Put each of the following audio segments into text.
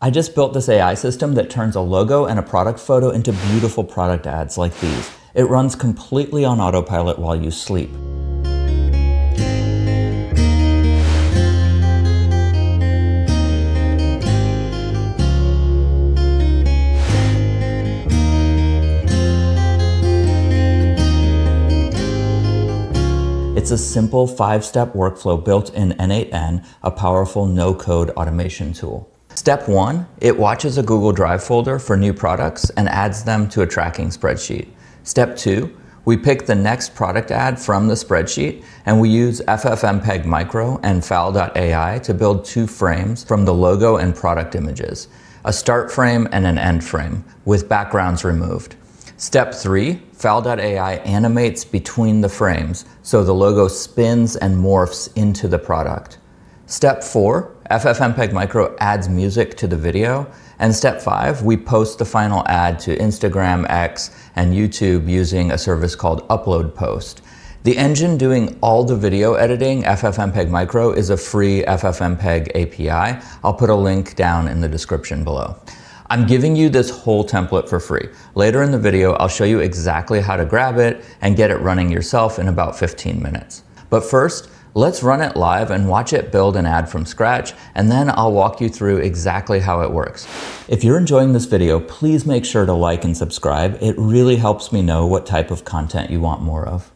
I just built this AI system that turns a logo and a product photo into beautiful product ads like these. It runs completely on autopilot while you sleep. It's a simple 5-step workflow built in n8n, a powerful no-code automation tool. Step 1, it watches a Google Drive folder for new products and adds them to a tracking spreadsheet. Step 2, we pick the next product ad from the spreadsheet and we use ffmpeg micro and fal.ai to build 2 frames from the logo and product images, a start frame and an end frame with backgrounds removed. Step 3, fal.ai animates between the frames so the logo spins and morphs into the product. Step 4, ffmpeg micro adds music to the video. And step 5, we post the final ad to Instagram, X, and YouTube using a service called Upload Post. The engine doing all the video editing, ffmpeg micro, is a free ffmpeg API. I'll put a link down in the description below. I'm giving you this whole template for free. Later in the video, I'll show you exactly how to grab it and get it running yourself in about 15 minutes. But first, let's run it live and watch it build an ad from scratch, and then I'll walk you through exactly how it works. If you're enjoying this video, please make sure to like and subscribe. It really helps me know what type of content you want more of.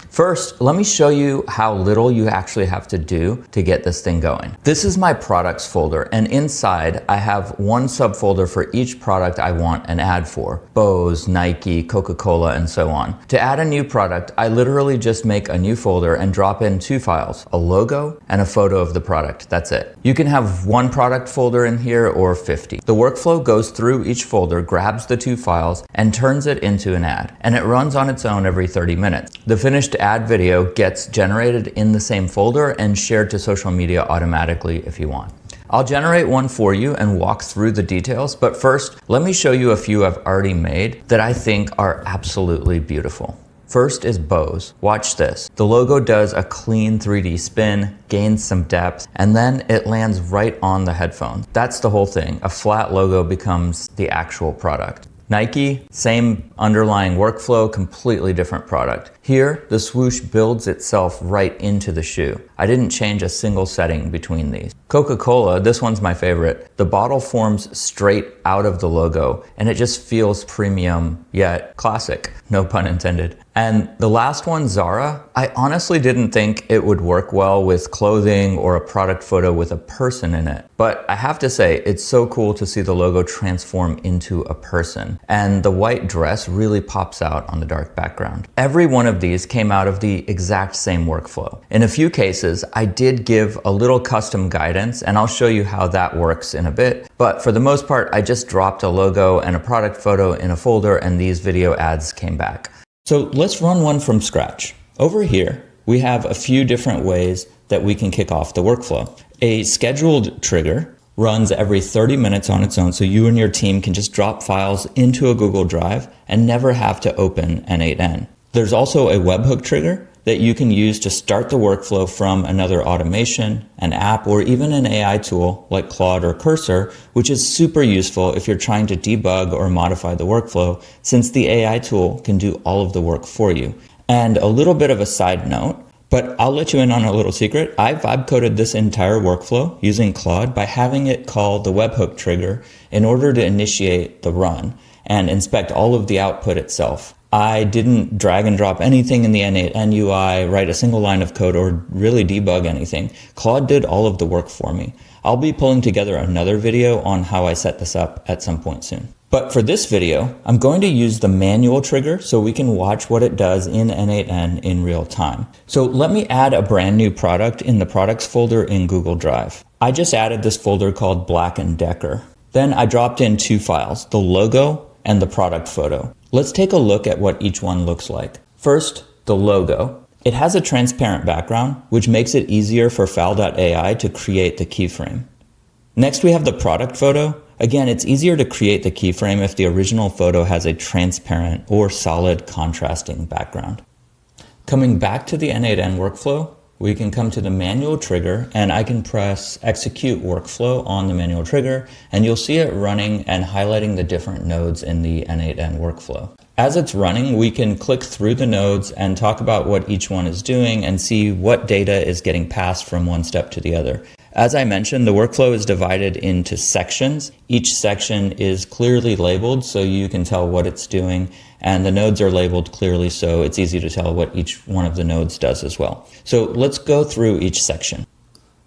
First, let me show you how little you actually have to do to get this thing going. This is my products folder, and inside I have one subfolder for each product I want an ad for. Bose, Nike, Coca-Cola, and so on. To add a new product, I literally just make a new folder and drop in 2 files, a logo and a photo of the product. That's it. You can have 1 product folder in here or 50. The workflow goes through each folder, grabs the 2 files, and turns it into an ad. And it runs on its own every 30 minutes. The finished ad video gets generated in the same folder and shared to social media automatically if you want. I'll generate one for you and walk through the details, but first, let me show you a few I've already made that I think are absolutely beautiful. First is Bose. Watch this. The logo does a clean 3D spin, gains some depth, and then it lands right on the headphones. That's the whole thing. A flat logo becomes the actual product. Nike, same underlying workflow, completely different product. Here, the swoosh builds itself right into the shoe. I didn't change a single setting between these. Coca-Cola, this one's my favorite. The bottle forms straight out of the logo, and it just feels premium, yet classic, no pun intended. And the last one, Zara, I honestly didn't think it would work well with clothing or a product photo with a person in it. But I have to say, it's so cool to see the logo transform into a person. And the white dress really pops out on the dark background. Every one of these came out of the exact same workflow. In a few cases, I did give a little custom guidance, and I'll show you how that works in a bit. But for the most part, I just dropped a logo and a product photo in a folder, and these video ads came back. So let's run one from scratch. Over here, we have a few different ways that we can kick off the workflow. A scheduled trigger runs every 30 minutes on its own, so you and your team can just drop files into a Google Drive and never have to open n8n. There's also a webhook trigger that you can use to start the workflow from another automation, an app, or even an AI tool like Claude or Cursor, which is super useful if you're trying to debug or modify the workflow, since the AI tool can do all of the work for you. And a little bit of a side note, but I'll let you in on a little secret. I vibe coded this entire workflow using Claude by having it call the webhook trigger in order to initiate the run and inspect all of the output itself. I didn't drag and drop anything in the n8n UI, write a single line of code, or really debug anything. Claude did all of the work for me. I'll be pulling together another video on how I set this up at some point soon. But for this video, I'm going to use the manual trigger so we can watch what it does in n8n in real time. So let me add a brand new product in the products folder in Google Drive. I just added this folder called Black & Decker. Then I dropped in 2 files, the logo and the product photo. Let's take a look at what each one looks like. First, the logo. It has a transparent background, which makes it easier for fal.ai to create the keyframe. Next, we have the product photo. Again, it's easier to create the keyframe if the original photo has a transparent or solid contrasting background. Coming back to the n8n workflow, we can come to the manual trigger, and I can press execute workflow on the manual trigger, and you'll see it running and highlighting the different nodes in the n8n workflow. As it's running, we can click through the nodes and talk about what each one is doing and see what data is getting passed from one step to the other. As I mentioned, the workflow is divided into sections. Each section is clearly labeled so you can tell what it's doing, and the nodes are labeled clearly so it's easy to tell what each one of the nodes does as well. So let's go through each section.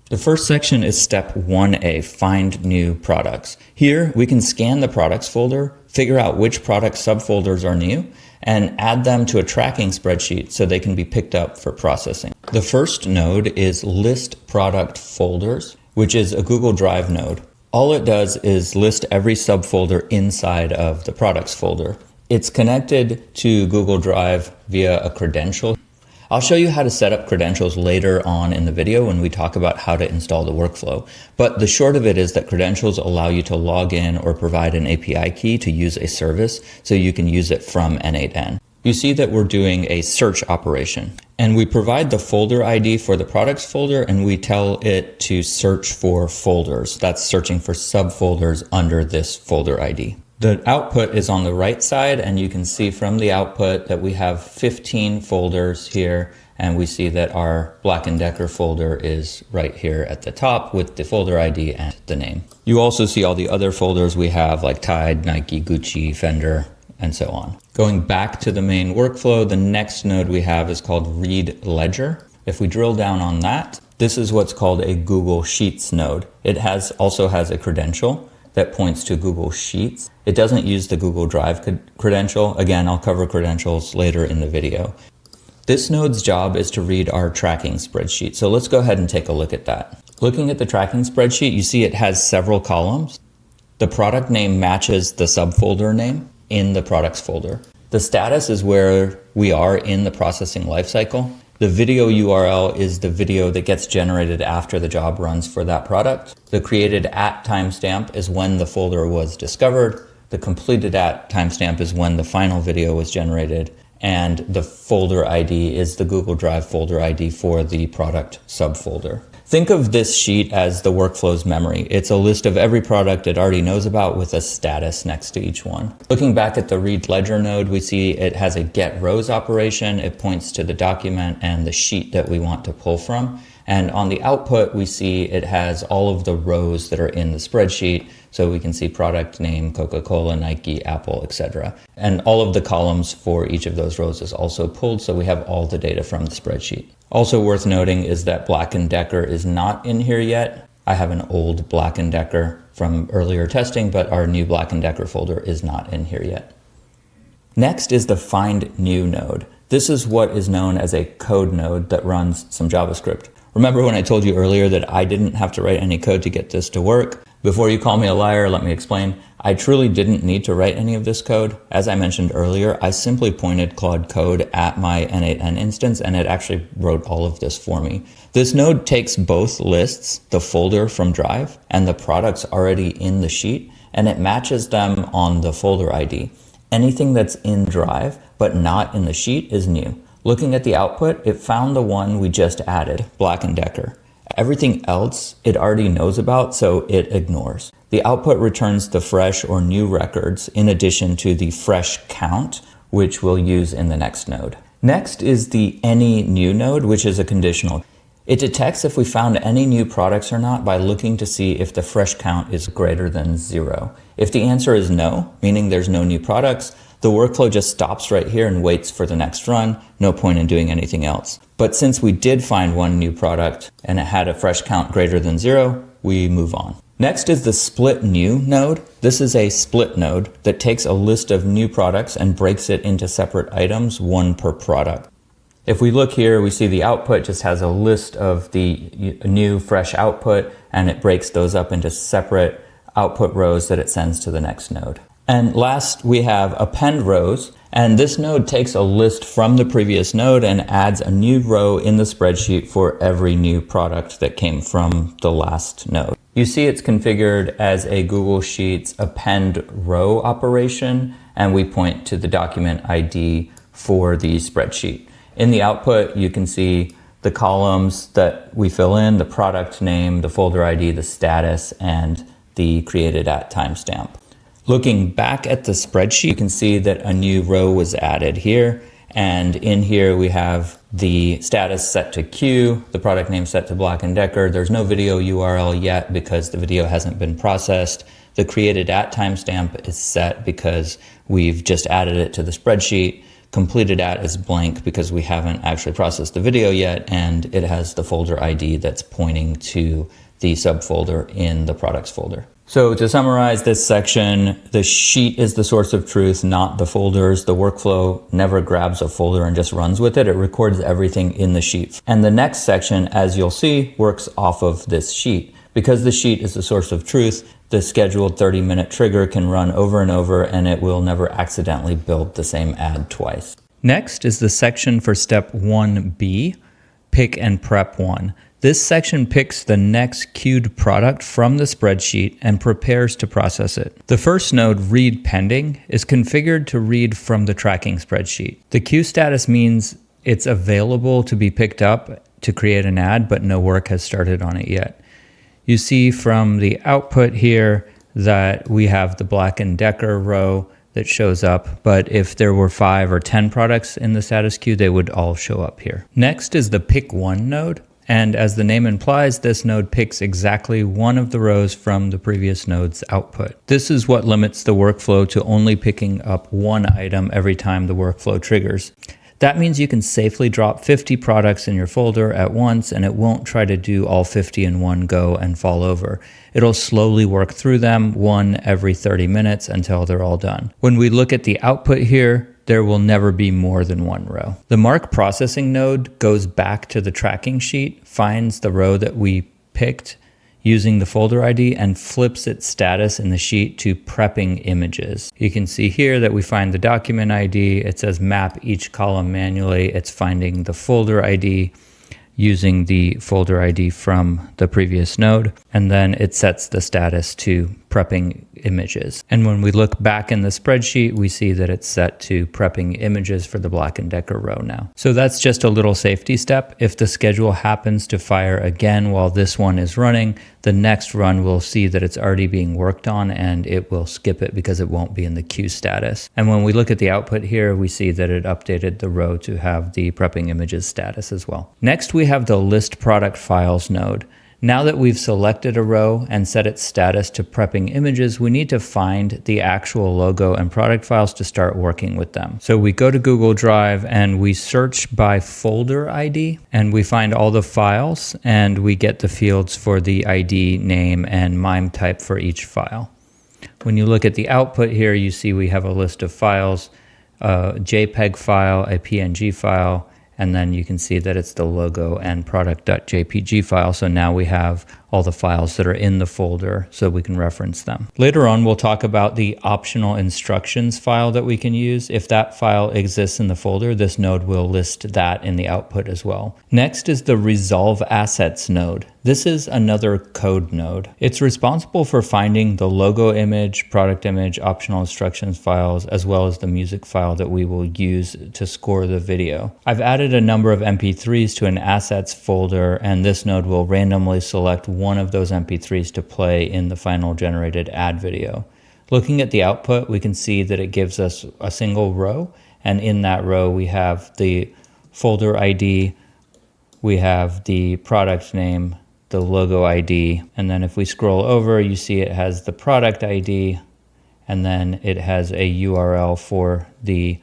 The first section is step 1A, find new products. Here we can scan the products folder, figure out which product subfolders are new, and add them to a tracking spreadsheet so they can be picked up for processing. The first node is list product folders, which is a Google Drive node. All it does is list every subfolder inside of the products folder. It's connected to Google Drive via a credential. I'll show you how to set up credentials later on in the video when we talk about how to install the workflow. But the short of it is that credentials allow you to log in or provide an API key to use a service so you can use it from n8n. You see that we're doing a search operation, and we provide the folder ID for the products folder, and we tell it to search for folders. That's searching for subfolders under this folder ID. The output is on the right side, and you can see from the output that we have 15 folders here, and we see that our Black & Decker folder is right here at the top with the folder ID and the name. You also see all the other folders we have, like Tide, Nike, Gucci, Fender, and so on. Going back to the main workflow, the next node we have is called Read Ledger. If we drill down on that, this is what's called a Google Sheets node. It also has a credential that points to Google Sheets. It doesn't use the Google Drive credential. Again, I'll cover credentials later in the video. This node's job is to read our tracking spreadsheet. So let's go ahead and take a look at that. Looking at the tracking spreadsheet, you see it has several columns. The product name matches the subfolder name in the products folder. The status is where we are in the processing lifecycle. The video URL is the video that gets generated after the job runs for that product. The created at timestamp is when the folder was discovered. The completed at timestamp is when the final video was generated. And the folder ID is the Google Drive folder ID for the product subfolder. Think of this sheet as the workflow's memory. It's a list of every product it already knows about with a status next to each one. Looking back at the Read Ledger node, we see it has a get rows operation. It points to the document and the sheet that we want to pull from. And on the output, we see it has all of the rows that are in the spreadsheet. So we can see product name, Coca-Cola, Nike, Apple, etc. And all of the columns for each of those rows is also pulled, so we have all the data from the spreadsheet. Also worth noting is that Black & Decker is not in here yet. I have an old Black & Decker from earlier testing, but our new Black & Decker folder is not in here yet. Next is the Find New node. This is what is known as a code node that runs some JavaScript. Remember when I told you earlier that I didn't have to write any code to get this to work? Before you call me a liar, let me explain. I truly didn't need to write any of this code. As I mentioned earlier, I simply pointed Claude Code at my n8n instance, and it actually wrote all of this for me. This node takes both lists, the folder from Drive and the products already in the sheet, and it matches them on the folder ID. Anything that's in Drive but not in the sheet is new. Looking at the output, it found the one we just added, Black & Decker. Everything else it already knows about, so it ignores. The output returns the fresh or new records in addition to the fresh count, which we'll use in the next node. Next is the any new node, which is a conditional. It detects if we found any new products or not by looking to see if the fresh count is greater than 0. If the answer is no, meaning there's no new products, the workflow just stops right here and waits for the next run. No point in doing anything else. But since we did find one new product and it had a fresh count greater than 0, we move on. Next is the split new node. This is a split node that takes a list of new products and breaks it into separate items, one per product. If we look here, we see the output just has a list of the new fresh output, and it breaks those up into separate output rows that it sends to the next node. And last, we have append rows, and this node takes a list from the previous node and adds a new row in the spreadsheet for every new product that came from the last node. You see it's configured as a Google Sheets append row operation, and we point to the document ID for the spreadsheet. In the output, you can see the columns that we fill in, the product name, the folder ID, the status, and the created at timestamp. Looking back at the spreadsheet, you can see that a new row was added here. And in here we have the status set to Q, the product name set to Black & Decker. There's no video URL yet because the video hasn't been processed. The created at timestamp is set because we've just added it to the spreadsheet. Completed at is blank because we haven't actually processed the video yet, and it has the folder ID that's pointing to the subfolder in the products folder. So to summarize this section, the sheet is the source of truth, not the folders. The workflow never grabs a folder and just runs with it. It records everything in the sheet. And the next section, as you'll see, works off of this sheet. Because the sheet is the source of truth, the scheduled 30-minute trigger can run over and over, and it will never accidentally build the same ad twice. Next is the section for step 1B, pick and prep 1. This section picks the next queued product from the spreadsheet and prepares to process it. The first node, read pending, is configured to read from the tracking spreadsheet. The queue status means it's available to be picked up to create an ad, but no work has started on it yet. You see from the output here that we have the Black & Decker row that shows up, but if there were 5 or 10 products in the status queue, they would all show up here. Next is the pick one node. And as the name implies, this node picks exactly one of the rows from the previous node's output. This is what limits the workflow to only picking up one item every time the workflow triggers. That means you can safely drop 50 products in your folder at once, and it won't try to do all 50 in one go and fall over. It'll slowly work through them, one every 30 minutes until they're all done. When we look at the output here, there will never be more than one row. The mark processing node goes back to the tracking sheet, finds the row that we picked using the folder ID, and flips its status in the sheet to prepping images. You can see here that we find the document ID. It says map each column manually. It's finding the folder ID using the folder ID from the previous node, and then it sets the status to prepping images. And when we look back in the spreadsheet, we see that it's set to prepping images for the Black & Decker row now. So that's just a little safety step. If the schedule happens to fire again while this one is running, the next run will see that it's already being worked on and it will skip it because it won't be in the queue status. And when we look at the output here, we see that it updated the row to have the prepping images status as well. Next, we have the list product files node. Now that we've selected a row and set its status to prepping images, we need to find the actual logo and product files to start working with them. So we go to Google Drive and we search by folder ID, and we find all the files, and we get the fields for the ID, name, and MIME type for each file. When you look at the output here, you see we have a list of files, a JPEG file, a PNG file, and then you can see that it's the logo and product.jpg file. So now we have all the files that are in the folder so we can reference them. Later on, we'll talk about the optional instructions file that we can use. If that file exists in the folder, this node will list that in the output as well. Next is the resolve assets node. This is another code node. It's responsible for finding the logo image, product image, optional instructions files, as well as the music file that we will use to score the video. I've added a number of MP3s to an assets folder, and this node will randomly select one of those MP3s to play in the final generated ad video. Looking at the output, we can see that it gives us a single row, and in that row we have the folder ID, we have the product name, the logo ID, and then if we scroll over, you see it has the product ID, and then it has a URL for the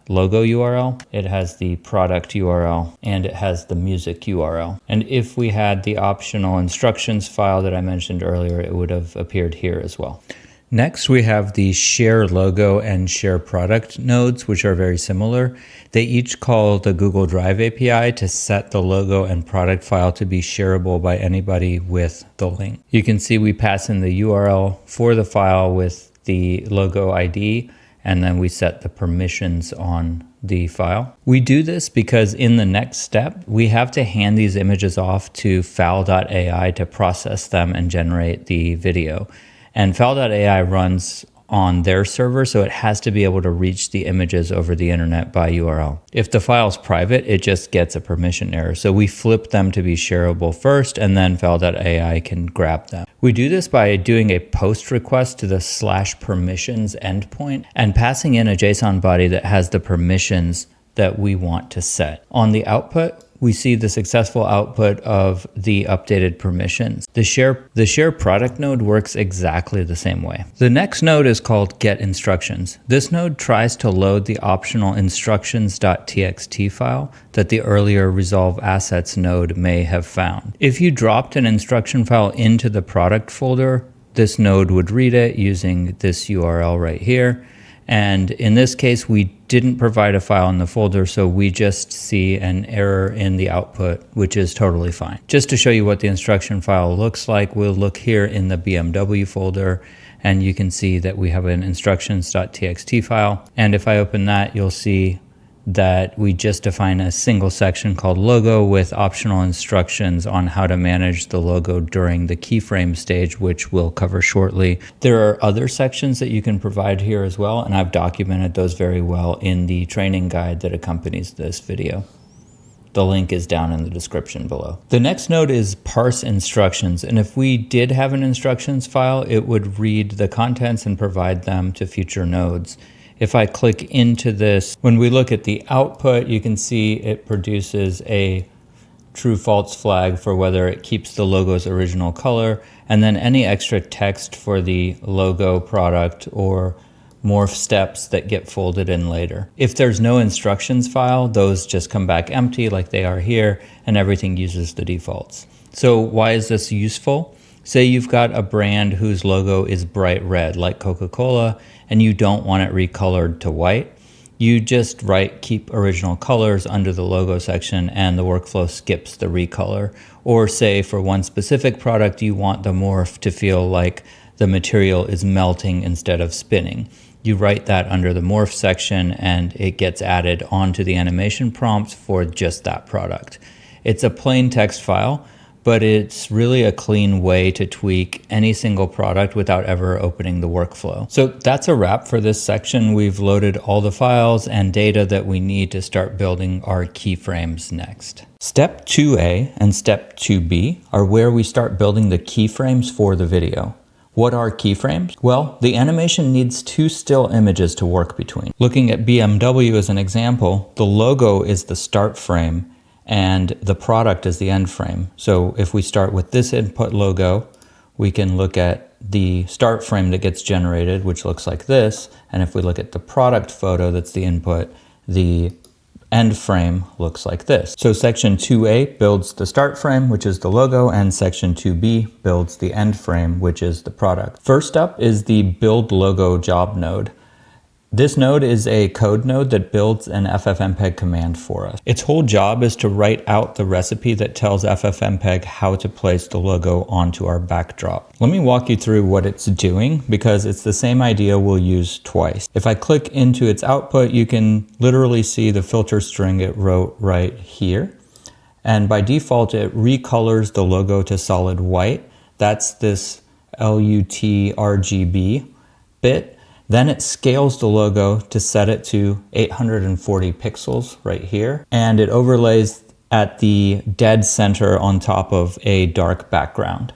logo URL, it has the product URL, and it has the music URL. And if we had the optional instructions file that I mentioned earlier, it would have appeared here as well. Next, we have the share logo and share product nodes, which are very similar. They each call the Google Drive API to set the logo and product file to be shareable by anybody with the link. You can see we pass in the URL for the file with the logo ID, and then we set the permissions on the file. We do this because in the next step, we have to hand these images off to fal.ai to process them and generate the video. And fal.ai runs on their server, so it has to be able to reach the images over the internet by URL. If the file's private, it just gets a permission error. So we flip them to be shareable first, and then fal.ai can grab them. We do this by doing a post request to the /permissions endpoint and passing in a JSON body that has the permissions that we want to set. On the output, we see the successful output of the updated permissions. The share product node works exactly the same way. The next node is called get instructions. This node tries to load the optional instructions.txt file that the earlier resolve assets node may have found. If you dropped an instruction file into the product folder, this node would read it using this URL right here. And in this case, we didn't provide a file in the folder, so we just see an error in the output, which is totally fine. Just to show you what the instruction file looks like, we'll look here in the BMW folder, and you can see that we have an instructions.txt file. And if I open that, you'll see that we just define a single section called logo with optional instructions on how to manage the logo during the keyframe stage, which we'll cover shortly. There are other sections that you can provide here as well, and I've documented those very well in the training guide that accompanies this video. The link is down in the description below. The next node is parse instructions, and if we did have an instructions file, it would read the contents and provide them to future nodes. If I click into this, when we look at the output, you can see it produces a true false flag for whether it keeps the logo's original color, and then any extra text for the logo product or morph steps that get folded in later. If there's no instructions file, those just come back empty like they are here, and everything uses the defaults. So why is this useful? Say you've got a brand whose logo is bright red, like Coca-Cola, and you don't want it recolored to white. You just write keep original colors under the logo section, and the workflow skips the recolor. Or say for one specific product, you want the morph to feel like the material is melting instead of spinning. You write that under the morph section, and it gets added onto the animation prompt for just that product. It's a plain text file, but it's really a clean way to tweak any single product without ever opening the workflow. So that's a wrap for this section. We've loaded all the files and data that we need to start building our keyframes next. Step 2A and step 2B are where we start building the keyframes for the video. What are keyframes? Well, the animation needs two still images to work between. Looking at BMW as an example, the logo is the start frame and the product is the end frame. So if we start with this input logo, we can look at the start frame that gets generated, which looks like this. And if we look at the product photo that's the input, the end frame looks like this. So section 2A builds the start frame, which is the logo, and section 2B builds the end frame, which is the product. First up is the build logo job node. This node is a code node that builds an ffmpeg command for us. Its whole job is to write out the recipe that tells ffmpeg how to place the logo onto our backdrop. Let me walk you through what it's doing, because it's the same idea we'll use twice. If I click into its output, you can literally see the filter string it wrote right here. And by default, it recolors the logo to solid white. That's this LUT RGB bit. Then it scales the logo to set it to 840 pixels right here. And it overlays at the dead center on top of a dark background.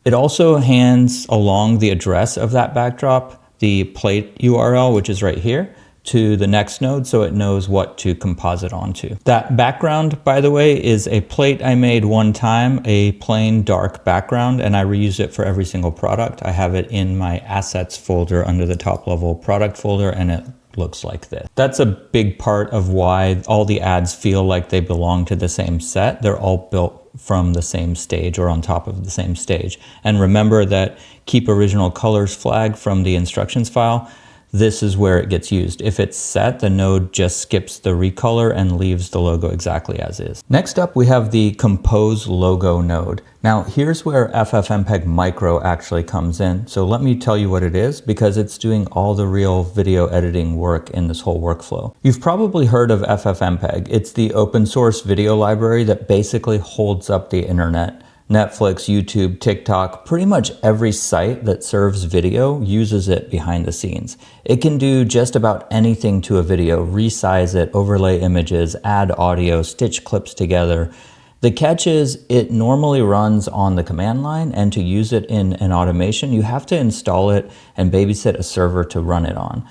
It also hands along the address of that backdrop, the plate URL, which is right here, to the next node so it knows what to composite onto. That background, by the way, is a plate I made one time, a plain dark background, and I reuse it for every single product. I have it in my assets folder under the top level product folder, and it looks like this. That's a big part of why all the ads feel like they belong to the same set. They're all built from the same stage or on top of the same stage. And remember that keep original colors flag from the instructions file. This is where it gets used. If it's set, the node just skips the recolor and leaves the logo exactly as is. Next up, we have the compose logo node. Now, here's where ffmpeg micro actually comes in. So let me tell you what it is, because it's doing all the real video editing work in this whole workflow. You've probably heard of ffmpeg. It's the open source video library that basically holds up the internet Netflix, YouTube, TikTok, pretty much every site that serves video uses it behind the scenes. It can do just about anything to a video, resize it, overlay images, add audio, stitch clips together. The catch is it normally runs on the command line, and to use it in an automation, you have to install it and babysit a server to run it on.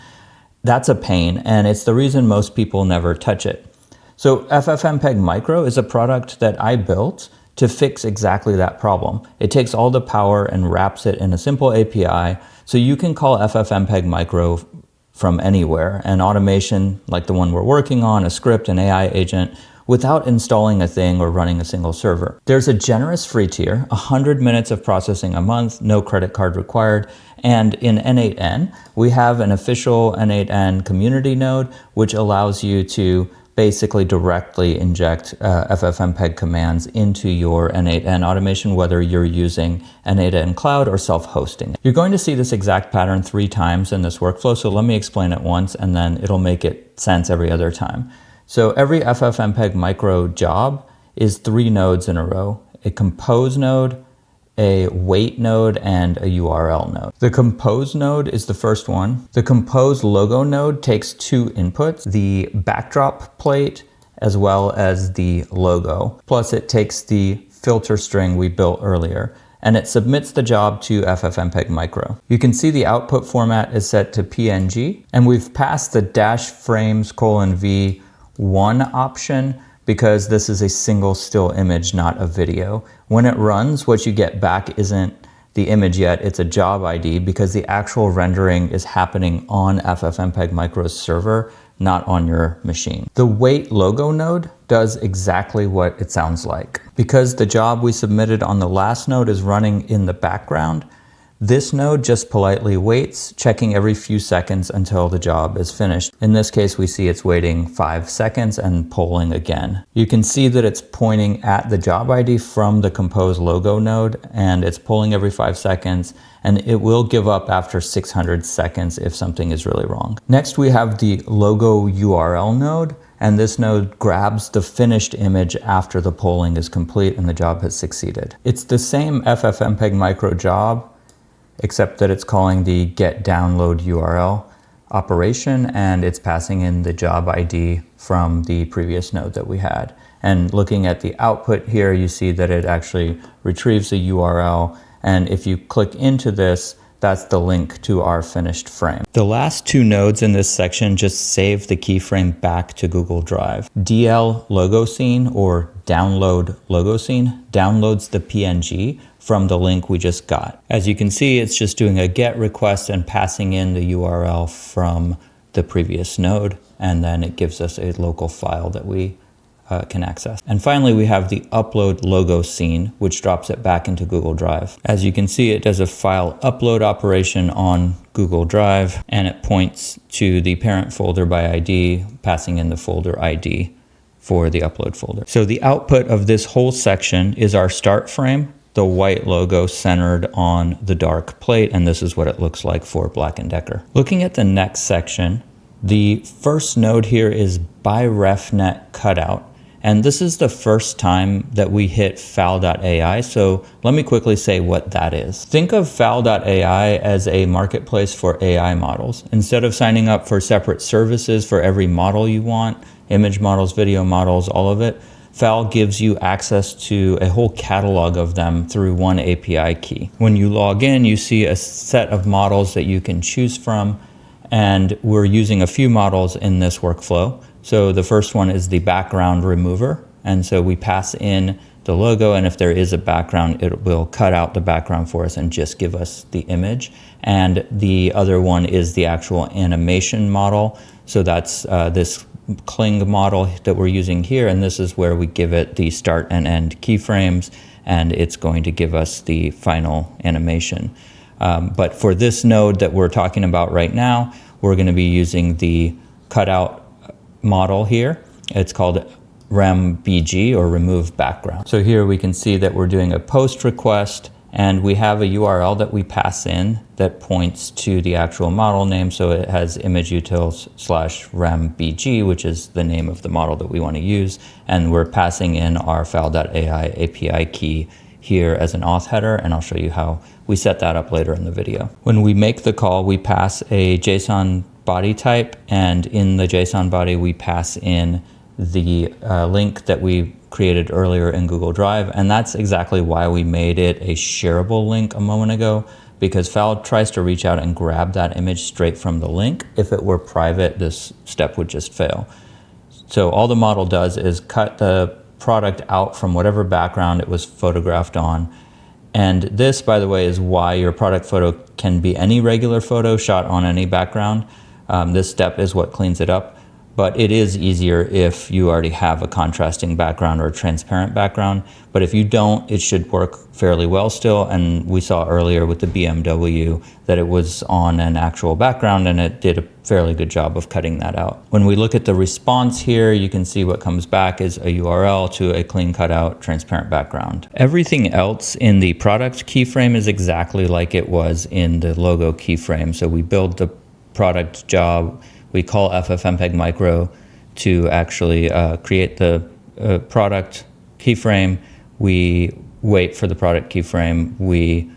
That's a pain, and it's the reason most people never touch it. So ffmpeg Micro is a product that I built to fix exactly that problem. It takes all the power and wraps it in a simple API, so you can call ffmpeg Micro from anywhere, an automation like the one we're working on, a script, an AI agent, without installing a thing or running a single server. There's a generous free tier, 100 minutes of processing a month, no credit card required, and in n8n, we have an official n8n community node, which allows you to basically directly inject ffmpeg commands into your n8n automation, whether you're using n8n Cloud or self-hosting. You're going to see this exact pattern 3 times in this workflow, so let me explain it once and then it'll make it sense every other time. So every ffmpeg Micro job is 3 nodes in a row: a compose node, a wait node, and a URL node. The compose node is the first one. The compose logo node takes 2 inputs, the backdrop plate as well as the logo. Plus it takes the filter string we built earlier, and it submits the job to ffmpeg Micro. You can see the output format is set to PNG, and we've passed the -frames:\v1 option because this is a single still image, not a video. When it runs, what you get back isn't the image yet, it's a job ID, because the actual rendering is happening on ffmpeg Micro's server, not on your machine. The wait logo node does exactly what it sounds like. Because the job we submitted on the last node is running in the background, this node just politely waits, checking every few seconds until the job is finished. In this case, we see it's waiting 5 seconds and polling again. You can see that it's pointing at the job ID from the compose logo node, and it's polling every 5 seconds, and it will give up after 600 seconds if something is really wrong. Next, we have the logo URL node, and this node grabs the finished image after the polling is complete and the job has succeeded. It's the same ffmpeg Micro job, except that it's calling the get download URL operation, and it's passing in the job ID from the previous node that we had. And looking at the output here, you see that it actually retrieves the URL, and if you click into this, that's the link to our finished frame. The last 2 nodes in this section just save the keyframe back to Google Drive. DL logo scene, or download logo scene, downloads the PNG from the link we just got. As you can see, it's just doing a GET request and passing in the URL from the previous node, and then it gives us a local file that we can access. And finally, we have the upload logo scene, which drops it back into Google Drive. As you can see, it does a file upload operation on Google Drive, and it points to the parent folder by ID, passing in the folder ID for the upload folder. So the output of this whole section is our start frame, the white logo centered on the dark plate, and this is what it looks like for Black & Decker. Looking at the next section, the first node here is by RefNet cutout, and this is the first time that we hit fal.ai, so let me quickly say what that is. Think of fal.ai as a marketplace for AI models. Instead of signing up for separate services for every model you want, image models, video models, all of it, Fal gives you access to a whole catalog of them through one API key. When you log in, you see a set of models that you can choose from, and we're using a few models in this workflow. So the first one is the background remover, and so we pass in the logo, and if there is a background, it will cut out the background for us and just give us the image. And the other one is the actual animation model, so that's this Kling model that we're using here, and this is where we give it the start and end keyframes, and it's going to give us the final animation. But for this node that we're talking about right now, we're going to be using the cutout model here. It's called rembg, or remove background. So here we can see that we're doing a post request, and we have a URL that we pass in that points to the actual model name. So it has imageutils/rembg, which is the name of the model that we want to use. And we're passing in our fal.ai API key here as an auth header, and I'll show you how we set that up later in the video. When we make the call, we pass a JSON body type, and in the JSON body, we pass in the link that we created earlier in Google Drive, and that's exactly why we made it a shareable link a moment ago, because fal tries to reach out and grab that image straight from the link. If it were private, this step would just fail. So all the model does is cut the product out from whatever background it was photographed on. And this, by the way, is why your product photo can be any regular photo shot on any background. This step is what cleans it up. But it is easier if you already have a contrasting background or a transparent background. But if you don't, it should work fairly well still. And we saw earlier with the BMW that it was on an actual background, and it did a fairly good job of cutting that out. When we look at the response here, you can see what comes back is a URL to a clean cutout transparent background. Everything else in the product keyframe is exactly like it was in the logo keyframe. So we build the product job. We call ffmpeg micro to actually create the product keyframe. We wait for the product keyframe. We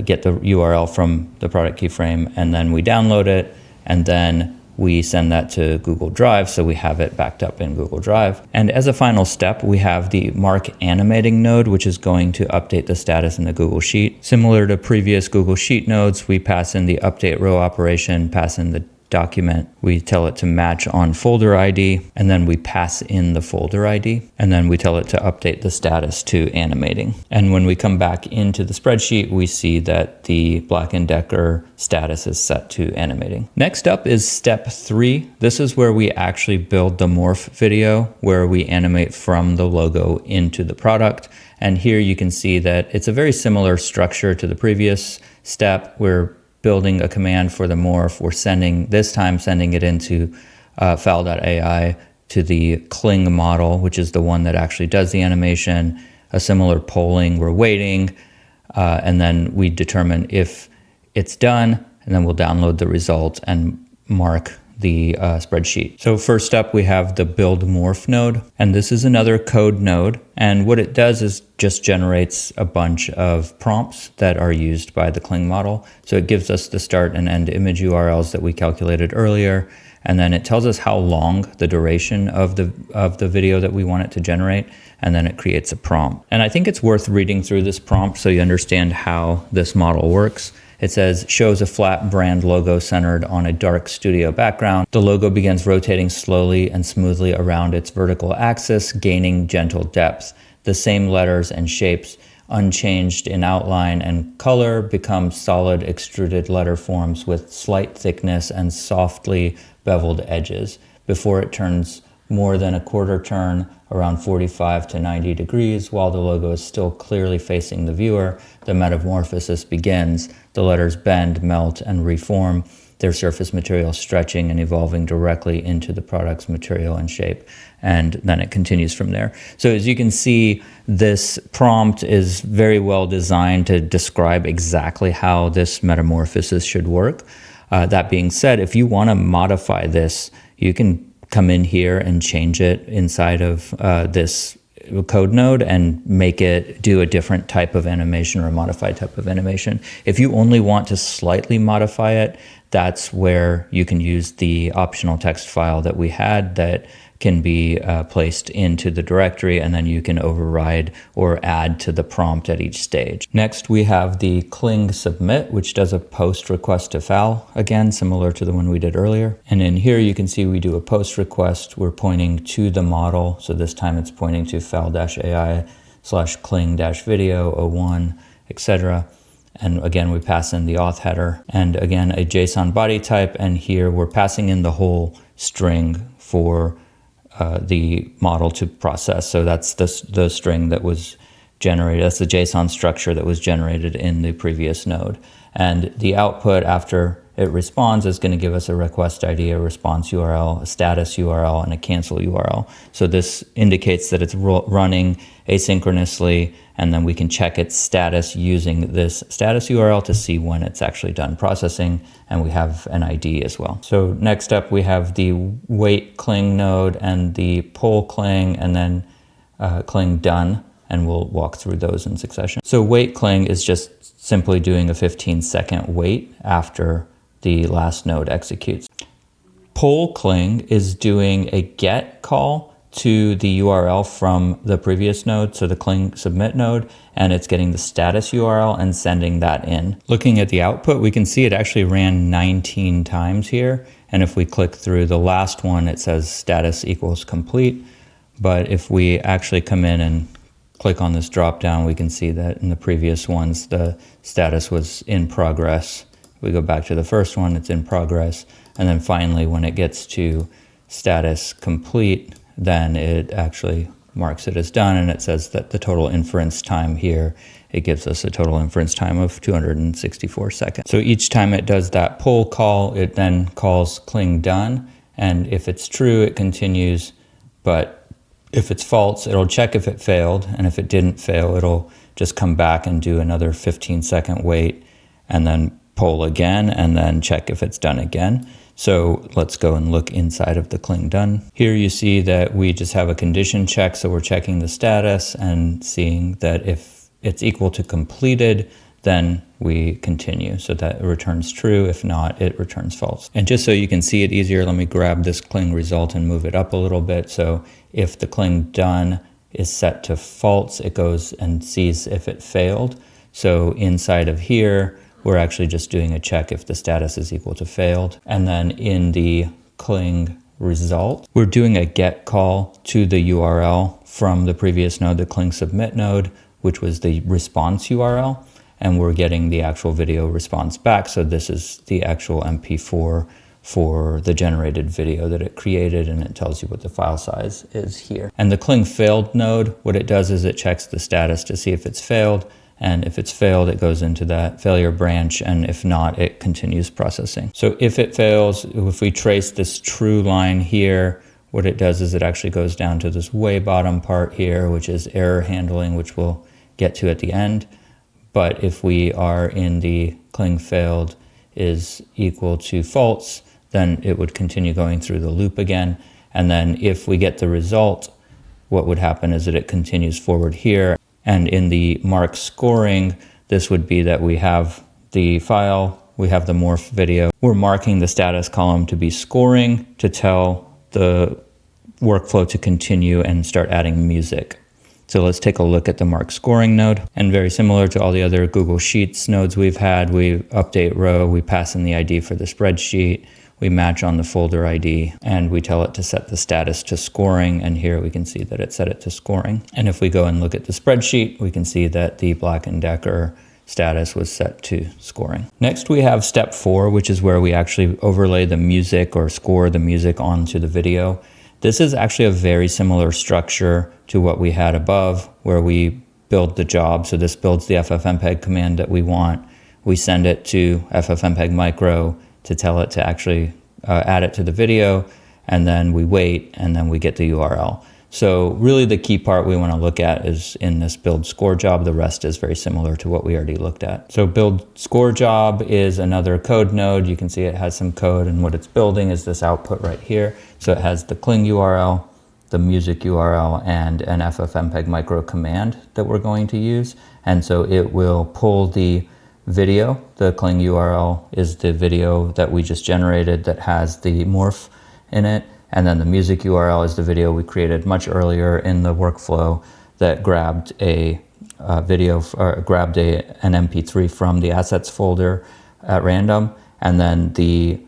get the URL from the product keyframe, and then we download it, and then we send that to Google Drive, so we have it backed up in Google Drive. And as a final step, we have the mark animating node, which is going to update the status in the Google Sheet. Similar to previous Google Sheet nodes, we pass in the update row operation, pass in the document, we tell it to match on folder ID, and then we pass in the folder ID, and then we tell it to update the status to animating. And when we come back into the spreadsheet, we see that the Black & Decker status is set to animating. Next up is step 3. This is where we actually build the morph video, where we animate from the logo into the product. And here you can see that it's a very similar structure to the previous step. We're building a command for the morph. We're this time sending it into fal.ai to the Kling model, which is the one that actually does the animation. A similar polling, we're waiting, and then we determine if it's done, and then we'll download the result and mark the spreadsheet. So first up, we have the build morph node, and this is another code node. And what it does is just generates a bunch of prompts that are used by the Kling model. So it gives us the start and end image URLs that we calculated earlier, and then it tells us how long the duration of the video that we want it to generate, and then it creates a prompt. And I think it's worth reading through this prompt so you understand how this model works. It says, shows a flat brand logo centered on a dark studio background. The logo begins rotating slowly and smoothly around its vertical axis, gaining gentle depth. The same letters and shapes, unchanged in outline and color, become solid extruded letter forms with slight thickness and softly beveled edges before it turns more than a quarter turn, around 45 to 90 degrees. While the logo is still clearly facing the viewer, the metamorphosis begins. The letters bend, melt, and reform, their surface material stretching and evolving directly into the product's material and shape. And then it continues from there. So as you can see, this prompt is very well designed to describe exactly how this metamorphosis should work. That being said, if you want to modify this, you can come in here and change it inside of this code node and make it do a different type of animation or a modified type of animation. If you only want to slightly modify it, that's where you can use the optional text file that we had that can be placed into the directory, and then you can override or add to the prompt at each stage. Next, we have the Kling submit, which does a post request to fal, again, similar to the one we did earlier. And in here, you can see we do a post request. We're pointing to the model. So this time it's pointing to fal.ai/kling-video01, etc. And again, we pass in the auth header, and again, a JSON body type. And here we're passing in the whole string for the model to process. So that's the string that was generated. That's the JSON structure that was generated in the previous node. And the output after it responds is going to give us a request ID, a response URL, a status URL, and a cancel URL. So this indicates that it's running asynchronously, and then we can check its status using this status URL to see when it's actually done processing, and we have an ID as well. So next up, we have the wait Kling node and the poll Kling, and then Kling done. and we'll walk through those in succession. So wait cling is just simply doing a 15-second wait after the last node executes. Poll cling is doing a get call to the URL from the previous node, so the cling submit node, and it's getting the status URL and sending that in. Looking at the output, we can see it actually ran 19 times here, and if we click through the last one, it says status equals complete. But if we actually come in and click on this drop down, we can see that in the previous ones, the status was in progress. We go back to the first one, it's in progress. And then finally, when it gets to status complete, then it actually marks it as done, and it says that the total inference time here, it gives us a total inference time of 264 seconds. So each time it does that poll call, it then calls cling done, and if it's true, it continues, but if it's false, it'll check if it failed, and if it didn't fail, it'll just come back and do another 15-second wait, and then poll again, and then check if it's done again. So let's go and look inside of the cling done. Here you see that we just have a condition check, so we're checking the status and seeing that if it's equal to completed, then we continue. So that returns true. If not, it returns false. And just so you can see it easier, let me grab this cling result and move it up a little bit. So if the cling done is set to false, it goes and sees if it failed. So inside of here, we're actually just doing a check if the status is equal to failed. And then in the cling result, we're doing a get call to the URL from the previous node, the cling submit node, which was the response URL. And we're getting the actual video response back. So this is the actual MP4 for the generated video that it created, and it tells you what the file size is here. And the cling failed node, what it does is it checks the status to see if it's failed. And if it's failed, it goes into that failure branch, and if not, it continues processing. So if it fails, if we trace this true line here, what it does is it actually goes down to this way bottom part here, which is error handling, which we'll get to at the end. But if we are in the cling failed is equal to false, then it would continue going through the loop again. And then if we get the result, what would happen is that it continues forward here. And in the mark scoring, this would be that we have the file, we have the morph video. We're marking the status column to be scoring to tell the workflow to continue and start adding music. So let's take a look at the mark scoring node. And very similar to all the other Google Sheets nodes we've had, we update row, we pass in the ID for the spreadsheet, we match on the folder ID, and we tell it to set the status to scoring. And here we can see that it set it to scoring. And if we go and look at the spreadsheet, we can see that the Black & Decker status was set to scoring. Next, we have step 4, which is where we actually overlay the music or score the music onto the video. This is actually a very similar structure to what we had above, where we build the job. So this builds the ffmpeg command that we want. We send it to ffmpeg micro to tell it to actually add it to the video, and then we wait, and then we get the URL. So really the key part we want to look at is in this build score job. The rest is very similar to what we already looked at. So build score job is another code node. You can see it has some code, and what it's building is this output right here. So it has the cling URL, the music URL, and an ffmpeg micro command that we're going to use. And so it will pull the video. The cling URL is the video that we just generated that has the morph in it. And then the music URL is the video we created much earlier in the workflow that grabbed a video, or grabbed an MP3 from the assets folder at random. And then the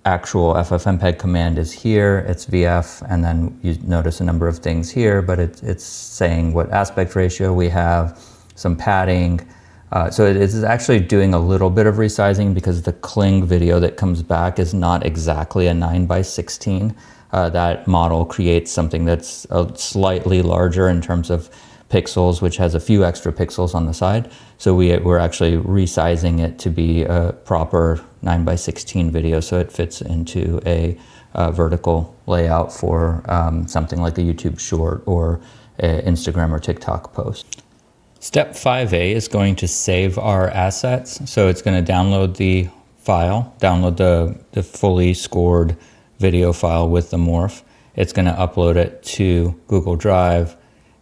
actual ffmpeg command is here, it's VF, and then you notice a number of things here, but it's saying what aspect ratio we have, some padding. So it is actually doing a little bit of resizing because the cling video that comes back is not exactly a 9:16. That model creates something that's slightly larger in terms of pixels, which has a few extra pixels on the side. So we're actually resizing it to be a proper 9:16 video, so it fits into a vertical layout for something like a YouTube short or an Instagram or TikTok post. Step 5A is going to save our assets. So it's going to download the file, download the fully scored video file with the morph. It's going to upload it to Google Drive,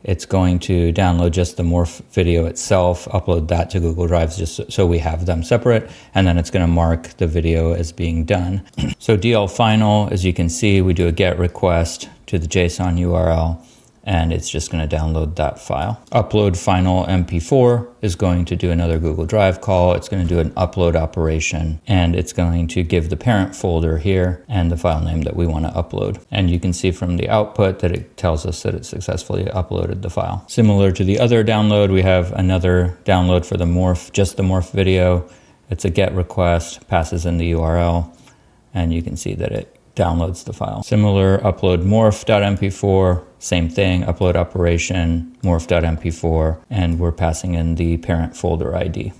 It's going to download just the morph video itself, upload that to Google Drive just so we have them separate, and then it's going to mark the video as being done. So DL final, as you can see, we do a GET request to the JSON URL, and it's just going to download that file. Upload final MP4 is going to do another Google Drive call. It's going to do an upload operation, and it's going to give the parent folder here and the file name that we want to upload. And you can see from the output that it tells us that it successfully uploaded the file. Similar to the other download, we have another download for the morph, just the morph video. It's a GET request, passes in the URL, and you can see that it downloads the file. Similar, upload morph.mp4, same thing, upload operation, morph.mp4, and we're passing in the parent folder ID.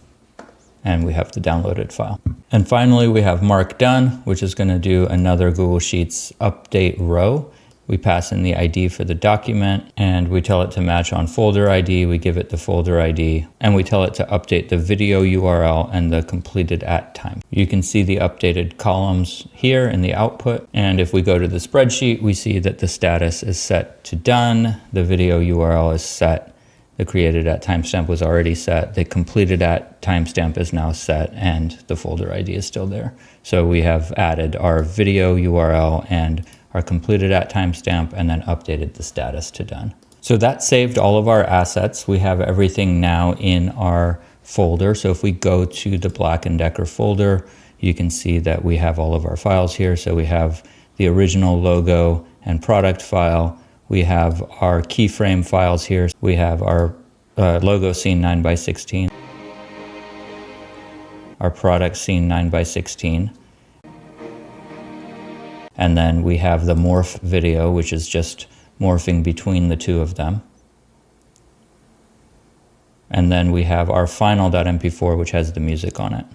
And we have the downloaded file. And finally, we have mark done, which is going to do another Google Sheets update row. We pass in the ID for the document, and we tell it to match on folder ID. We give it the folder ID, and we tell it to update the video URL and the completed at time. You can see the updated columns here in the output. And if we go to the spreadsheet, we see that the status is set to done. The video URL is set. The created at timestamp was already set. The completed at timestamp is now set, and the folder ID is still there. So we have added our video URL and our completed at timestamp, and then updated the status to done. So that saved all of our assets. We have everything now in our folder. So if we go to the Black & Decker folder, you can see that we have all of our files here. So we have the original logo and product file. We have our keyframe files here. We have our logo scene 9x16, our product scene 9x16. And then we have the morph video, which is just morphing between the two of them. And then we have our final.mp4, which has the music on it.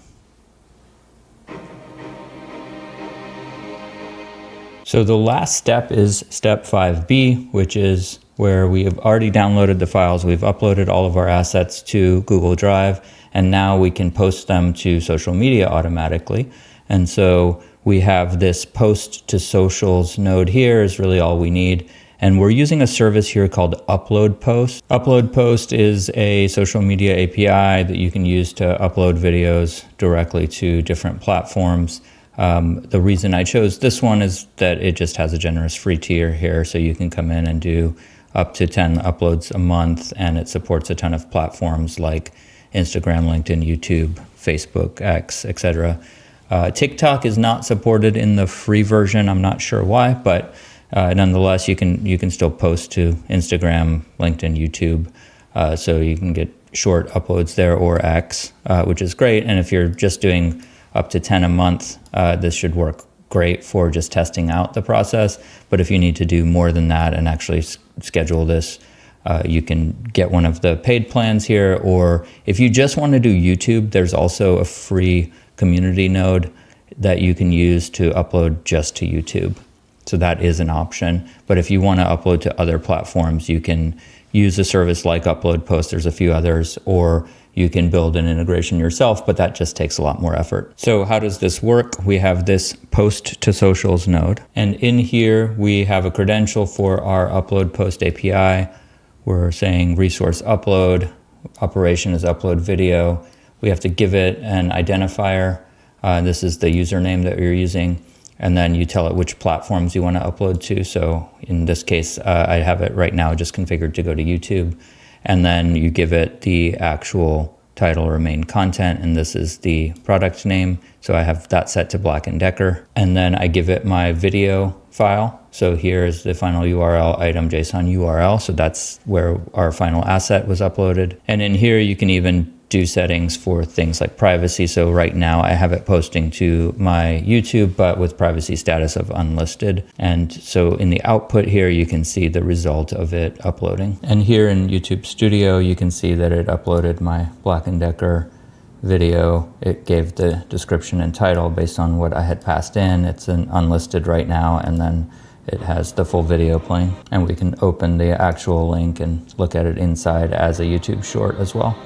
So the last step is step 5B, which is where we have already downloaded the files. We've uploaded all of our assets to Google Drive, and now we can post them to social media automatically. And so we have this post to socials node here is really all we need. And we're using a service here called Upload Post. Upload Post is a social media API that you can use to upload videos directly to different platforms. The reason I chose this one is that it just has a generous free tier here, so you can come in and do up to 10 uploads a month, and it supports a ton of platforms like Instagram, LinkedIn, YouTube, Facebook, X, etc. TikTok is not supported in the free version. I'm not sure why, but nonetheless, you can still post to Instagram, LinkedIn, YouTube, so you can get short uploads there, or X, which is great. And if you're just doing up to 10 a month, this should work great for just testing out the process. But if you need to do more than that and actually schedule this, you can get one of the paid plans here. Or if you just want to do YouTube, there's also a free community node that you can use to upload just to YouTube. So that is an option. But if you want to upload to other platforms, you can use a service like Upload Post. There's a few others, or you can build an integration yourself, but that just takes a lot more effort. So how does this work? We have this post to socials node, and in here we have a credential for our Upload Post API. We're saying resource upload, operation is upload video. We have to give it an identifier. This is the username that you're using. And then you tell it which platforms you want to upload to. So in this case, I have it right now just configured to go to YouTube. And then you give it the actual title or main content. And this is the product name. So I have that set to Black & Decker. And then I give it my video file. So here is the final URL item JSON URL. So that's where our final asset was uploaded. And in here, you can even do settings for things like privacy. So right now I have it posting to my YouTube, but with privacy status of unlisted. And so in the output here, you can see the result of it uploading. And here in YouTube Studio, you can see that it uploaded my Black & Decker video. It gave the description and title based on what I had passed in. It's an unlisted right now, and then it has the full video playing. And we can open the actual link and look at it inside as a YouTube short as well.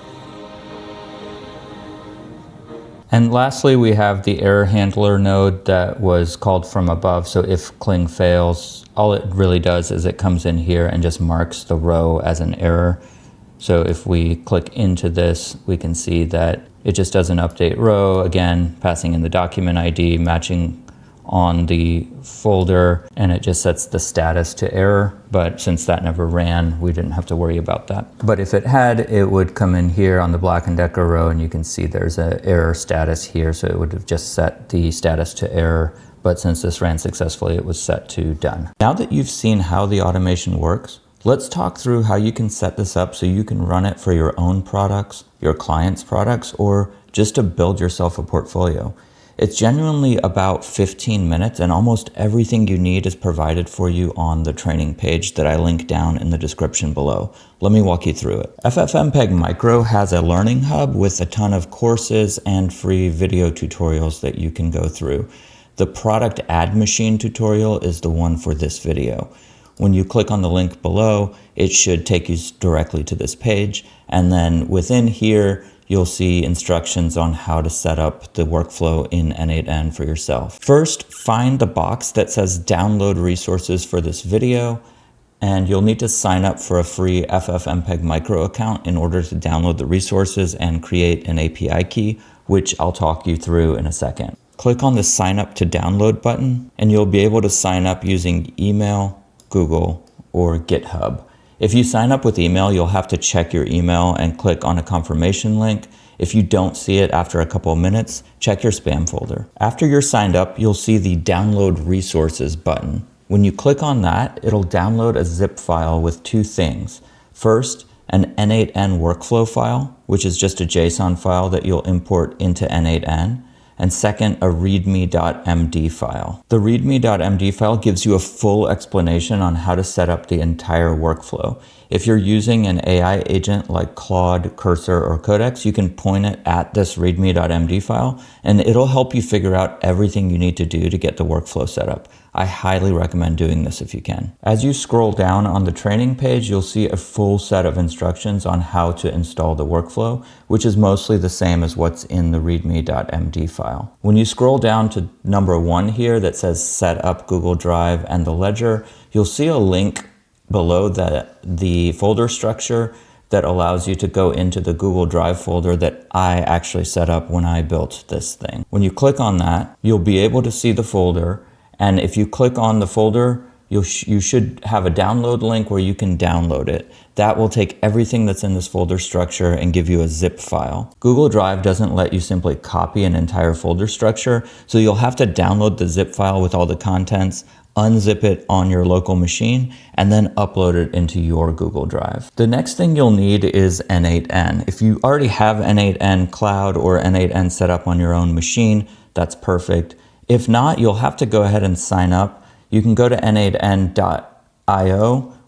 And lastly, we have the error handler node that was called from above. So if cling fails, all it really does is it comes in here and just marks the row as an error. So if we click into this, we can see that it just does an update row, again, passing in the document ID, matching on the folder, and it just sets the status to error. But since that never ran, we didn't have to worry about that. But if it had, it would come in here on the Black & Decker row, and you can see there's an error status here. So it would have just set the status to error. But since this ran successfully, it was set to done. Now that you've seen how the automation works, let's talk through how you can set this up so you can run it for your own products, your clients' products, or just to build yourself a portfolio. It's genuinely about 15 minutes, and almost everything you need is provided for you on the training page that I link down in the description below. Let me walk you through it. ffmpeg Micro has a learning hub with a ton of courses and free video tutorials that you can go through. The product add machine tutorial is the one for this video. When you click on the link below, it should take you directly to this page. And then within here, you'll see instructions on how to set up the workflow in n8n for yourself. First, find the box that says download resources for this video, and you'll need to sign up for a free ffmpeg Micro account in order to download the resources and create an API key, which I'll talk you through in a second. Click on the sign up to download button, and you'll be able to sign up using email, Google, or GitHub. If you sign up with email, you'll have to check your email and click on a confirmation link. If you don't see it after a couple of minutes, check your spam folder. After you're signed up, you'll see the download resources button. When you click on that, it'll download a zip file with two things. First, an n8n workflow file, which is just a JSON file that you'll import into n8n. And second, a readme.md file. The readme.md file gives you a full explanation on how to set up the entire workflow. If you're using an AI agent like Claude, Cursor, or Codex, you can point it at this readme.md file, and it'll help you figure out everything you need to do to get the workflow set up. I highly recommend doing this if you can. As you scroll down on the training page, you'll see a full set of instructions on how to install the workflow, which is mostly the same as what's in the readme.md file. When you scroll down to number 1 here that says set up Google Drive and the ledger, you'll see a link below the folder structure that allows you to go into the Google Drive folder that I actually set up when I built this thing. When you click on that, you'll be able to see the folder. And if you click on the folder, you should have a download link where you can download it. That will take everything that's in this folder structure and give you a zip file. Google Drive doesn't let you simply copy an entire folder structure, so you'll have to download the zip file with all the contents, unzip it on your local machine, and then upload it into your Google Drive. The next thing you'll need is n8n. If you already have n8n Cloud or n8n set up on your own machine, that's perfect. If not, you'll have to go ahead and sign up. You can go to n8n.io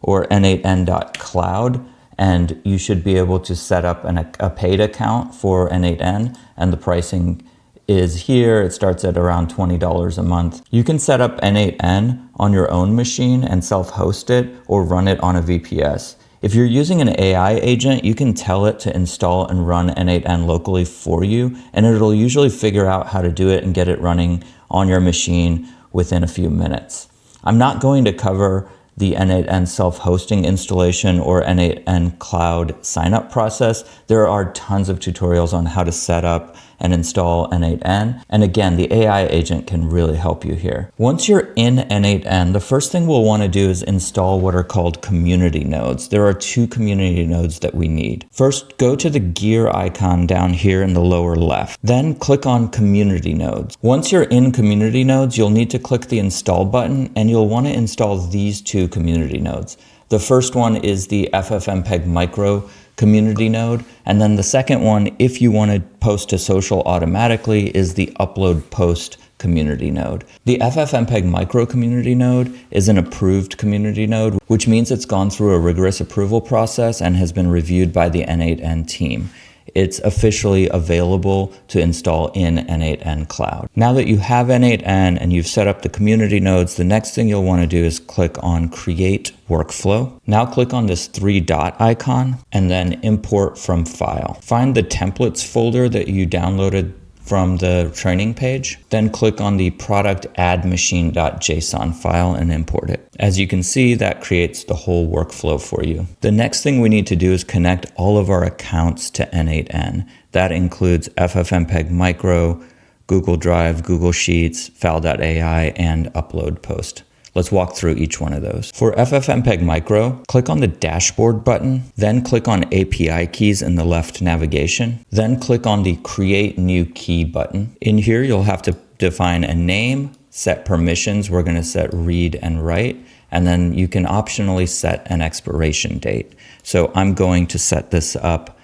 or n8n.cloud, and you should be able to set up a paid account for n8n, and the pricing is here. It starts at around $20 a month. You can set up n8n on your own machine and self-host it or run it on a VPS. If you're using an AI agent, you can tell it to install and run n8n locally for you, and it'll usually figure out how to do it and get it running on your machine within a few minutes. I'm not going to cover the n8n self-hosting installation or n8n cloud sign-up process. There are tons of tutorials on how to set up and install n8n. And again, the AI agent can really help you here. Once you're in n8n, the first thing we'll want to do is install what are called community nodes. There are 2 community nodes that we need. First, go to the gear icon down here in the lower left. Then click on community nodes. Once you're in community nodes, you'll need to click the install button, and you'll want to install these 2 community nodes. The first one is the ffmpeg Micro community node, and then the second one, if you want to post to social automatically, is the upload post community node. The ffmpeg Micro community node is an approved community node, which means it's gone through a rigorous approval process and has been reviewed by the n8n team. It's officially available to install in n8n Cloud. Now that you have n8n and you've set up the community nodes, the next thing you'll want to do is click on Create Workflow. Now click on this 3-dot icon and then Import from File. Find the templates folder that you downloaded from the training page. Then click on the product add machine.json file and import it. As you can see, that creates the whole workflow for you. The next thing we need to do is connect all of our accounts to n8n. That includes ffmpeg micro, Google Drive, Google Sheets, fal.ai, and upload post. Let's walk through each one of those. For ffmpeg micro, click on the dashboard button, then click on API keys in the left navigation, then click on the create new key button. In here, you'll have to define a name, set permissions. We're gonna set read and write, and then you can optionally set an expiration date. So I'm going to set this up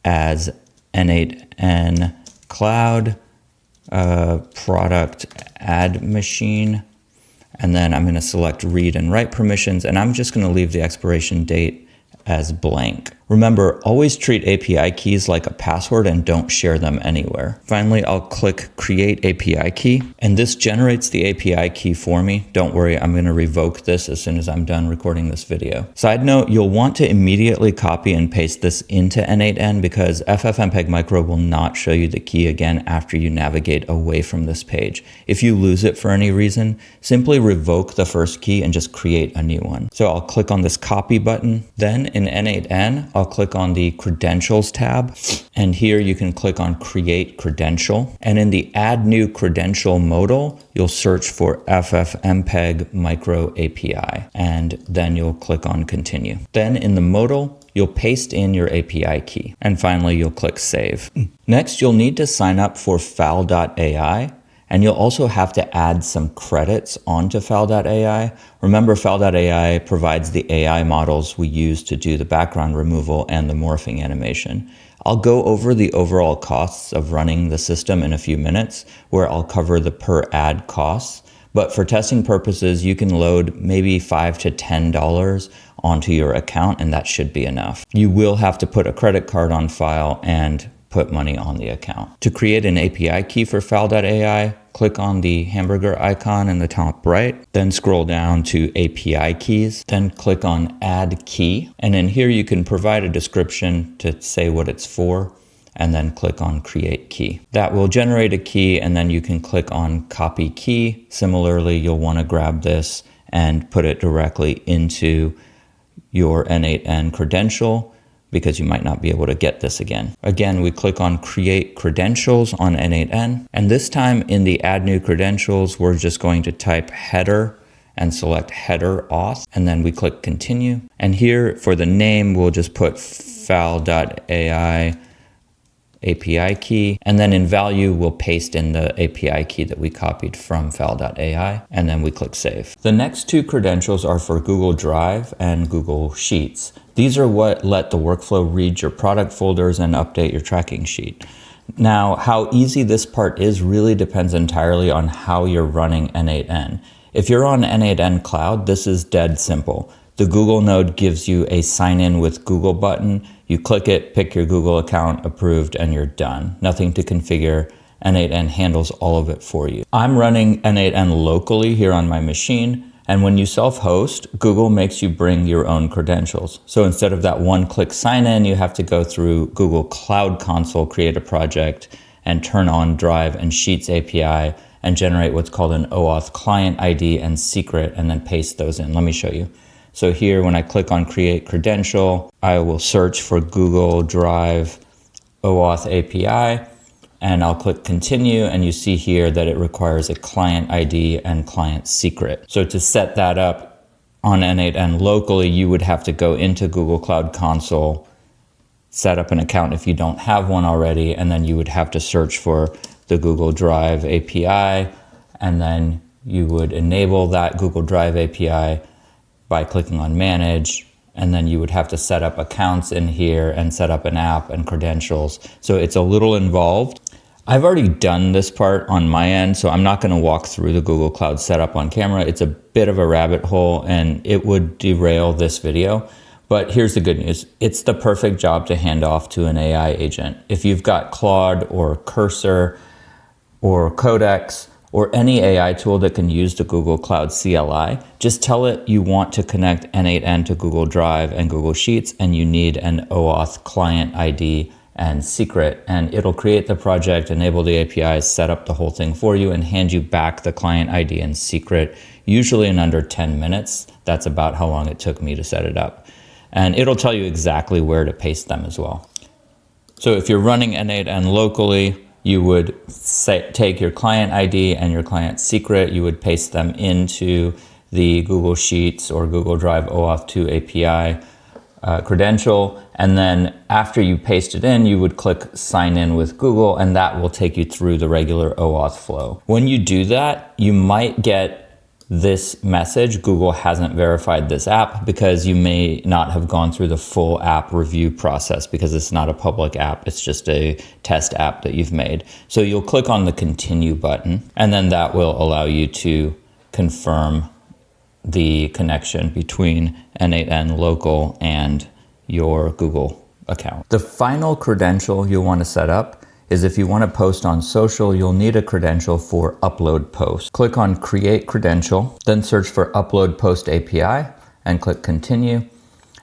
as n8n cloud product add machine. And then I'm going to select read and write permissions, and I'm just going to leave the expiration date as blank. Remember, always treat API keys like a password and don't share them anywhere. Finally, I'll click Create API Key, and this generates the API key for me. Don't worry, I'm going to revoke this as soon as I'm done recording this video. Side note, you'll want to immediately copy and paste this into n8n because ffmpeg micro will not show you the key again after you navigate away from this page. If you lose it for any reason, simply revoke the first key and just create a new one. So I'll click on this copy button. Then in n8n, I'll click on the credentials tab, and here you can click on create credential, and in the add new credential modal you'll search for ffmpeg micro API, and then you'll click on continue. Then in the modal you'll paste in your API key, and finally you'll click save. Next, you'll need to sign up for fal.ai. And you'll also have to add some credits onto fal.ai. Remember, fal.ai provides the AI models we use to do the background removal and the morphing animation. I'll go over the overall costs of running the system in a few minutes, where I'll cover the per ad costs. But for testing purposes, you can load maybe $5 to $10 onto your account, and that should be enough. You will have to put a credit card on file and put money on the account. To create an API key for fal.ai, click on the hamburger icon in the top right, then scroll down to API keys, then click on add key. And in here you can provide a description to say what it's for, and then click on create key. That will generate a key, and then you can click on copy key. Similarly, you'll want to grab this and put it directly into your n8n credential, because you might not be able to get this again. Again, we click on create credentials on n8n, and this time in the add new credentials, we're just going to type header and select header auth, and then we click continue. And here for the name, we'll just put fal.ai API key, and then in value, we'll paste in the API key that we copied from fal.ai, and then we click save. The next two credentials are for Google Drive and Google Sheets. These are what let the workflow read your product folders and update your tracking sheet. Now, how easy this part is really depends entirely on how you're running n8n. If you're on n8n Cloud, this is dead simple. The Google node gives you a sign in with Google button. You click it, pick your Google account, approved, and you're done. Nothing to configure. n8n handles all of it for you. I'm running n8n locally here on my machine, and when you self-host, Google makes you bring your own credentials. So instead of that one-click sign-in, you have to go through Google Cloud Console, create a project, and turn on Drive and Sheets API, and generate what's called an OAuth client ID and secret, and then paste those in. Let me show you. So here, when I click on Create Credential, I will search for Google Drive OAuth API, and I'll click Continue, and you see here that it requires a client ID and client secret. So to set that up on n8n locally, you would have to go into Google Cloud Console, set up an account if you don't have one already, and then you would have to search for the Google Drive API, and then you would enable that Google Drive API by clicking on Manage, and then you would have to set up accounts in here and set up an app and credentials. So it's a little involved. I've already done this part on my end, so I'm not gonna walk through the Google Cloud setup on camera. It's a bit of a rabbit hole and it would derail this video. But here's the good news. It's the perfect job to hand off to an AI agent. If you've got Claude or Cursor or Codex or any AI tool that can use the Google Cloud CLI, just tell it you want to connect n8n to Google Drive and Google Sheets, and you need an OAuth client ID and secret, and it'll create the project, enable the APIs, set up the whole thing for you, and hand you back the client ID and secret, usually in under 10 minutes. That's about how long it took me to set it up. And it'll tell you exactly where to paste them as well. So if you're running n8n locally, you would take your client ID and your client secret, you would paste them into the Google Sheets or Google Drive OAuth 2 API credential, and then after you paste it in, you would click sign in with Google, and that will take you through the regular OAuth flow. When you do that, you might get this message, Google hasn't verified this app, because you may not have gone through the full app review process, because it's not a public app, it's just a test app that you've made. So you'll click on the continue button, and then that will allow you to confirm the connection between n8n local and your Google account. The final credential you'll want to set up is if you want to post on social, you'll need a credential for upload post. Click on create credential, then search for upload post API and click continue.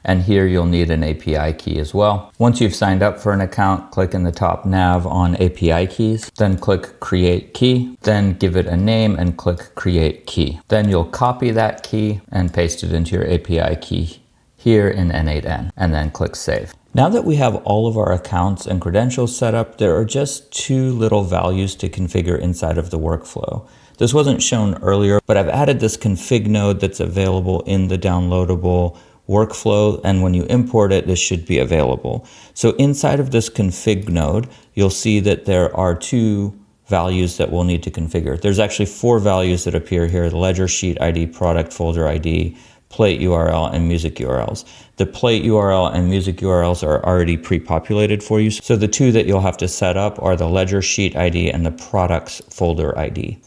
And here you'll need an API key as well. Once you've signed up for an account, click in the top nav on API keys, then click create key, then give it a name and click create key. Then you'll copy that key and paste it into your API key here in n8n, and then click save. Now that we have all of our accounts and credentials set up, there are just two little values to configure inside of the workflow. This wasn't shown earlier, but I've added this config node that's available in the downloadable workflow, and when you import it, this should be available. So inside of this config node, you'll see that there are two values that we'll need to configure. There's actually 4 values that appear here: the ledger sheet ID, product folder ID, plate URL, and music URLs. The plate URL and music URLs are already pre-populated for you. So the 2 that you'll have to set up are the ledger sheet ID and the products folder ID.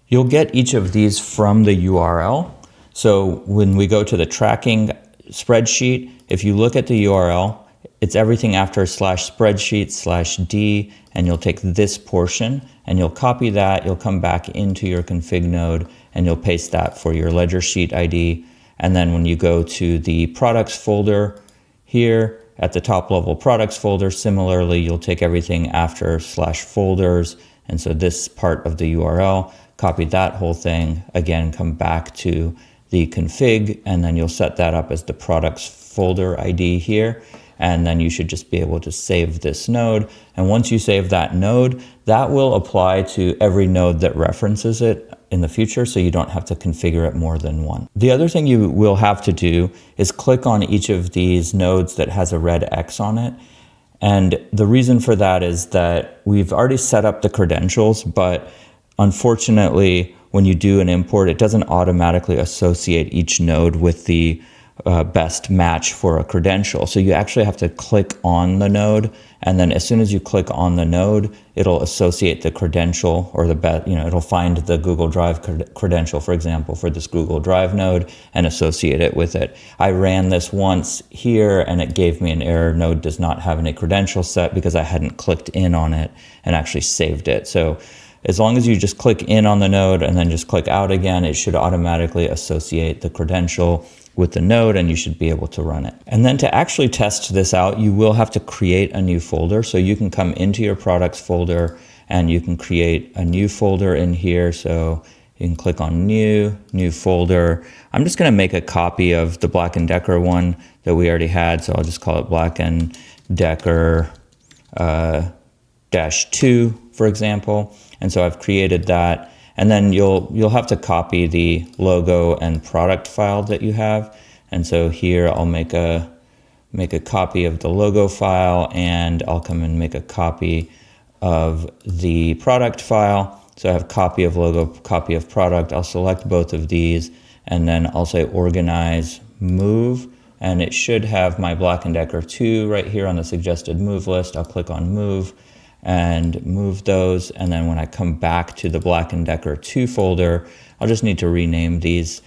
You'll get each of these from the URL. So when we go to the tracking spreadsheet, if you look at the URL, it's everything after /spreadsheet/d, and you'll take this portion and you'll copy that, you'll come back into your config node and you'll paste that for your ledger sheet ID. And then when you go to the products folder here at the top level products folder, similarly, you'll take everything after /folders. And so this part of the URL, copy that whole thing, again, come back to the config, and then you'll set that up as the products folder ID here. And then you should just be able to save this node. And once you save that node, that will apply to every node that references it in the future, so you don't have to configure it more than one. The other thing you will have to do is click on each of these nodes that has a red X on it. And the reason for that is that we've already set up the credentials, but unfortunately, when you do an import, it doesn't automatically associate each node with the best match for a credential. So you actually have to click on the node, and then as soon as you click on the node, it'll associate the credential, or the best, it'll find the Google Drive credential, for example, for this Google Drive node and associate it with it. I ran this once here and it gave me an error. Node does not have any credential set, because I hadn't clicked in on it and actually saved it. So as long as you just click in on the node and then just click out again, it should automatically associate the credential with the node, and you should be able to run it. And then to actually test this out, you will have to create a new folder. So you can come into your products folder and you can create a new folder in here. So you can click on new folder. I'm just gonna make a copy of the Black & Decker one that we already had. So I'll just call it Black & Decker -2, for example. And so I've created that. And then you'll have to copy the logo and product file that you have. And so here I'll make a copy of the logo file, and I'll come and make a copy of the product file. So I have copy of logo, copy of product. I'll select both of these, and then I'll say organize move, and it should have my Black & Decker 2 right here on the suggested move list. I'll click on move and move those, and then when I come back to the Black & Decker 2 folder, I'll just need to rename these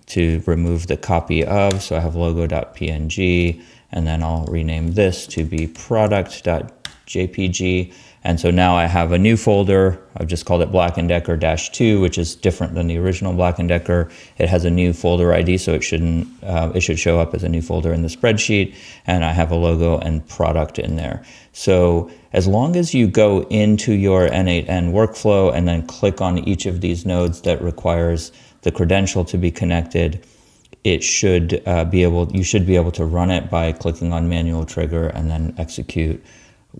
to remove the copy of. So I have logo.png, and then I'll rename this to be product.jpg, And so now I have a new folder. I've just called it Black & Decker -2, which is different than the original Black & Decker. It has a new folder ID, so it should show up as a new folder in the spreadsheet. And I have a logo and product in there. So as long as you go into your n8n workflow and then click on each of these nodes that requires the credential to be connected, you should be able to run it by clicking on manual trigger and then execute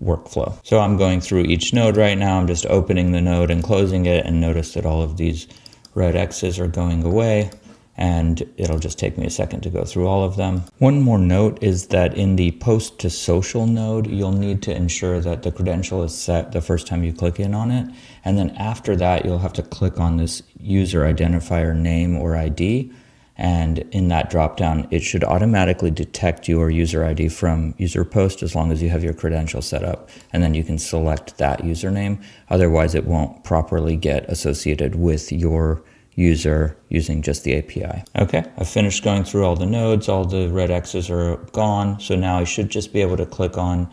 workflow. So I'm going through each node right now. I'm just opening the node and closing it, and notice that all of these red X's are going away, and it'll just take me a second to go through all of them. One more note is that in the post to social node, you'll need to ensure that the credential is set the first time you click in on it. And then after that, you'll have to click on this user identifier name or ID. And in that dropdown, it should automatically detect your user ID from user post as long as you have your credential set up. And then you can select that username. Otherwise, it won't properly get associated with your user using just the API. Okay, I've finished going through all the nodes. All the red X's are gone. So now I should just be able to click on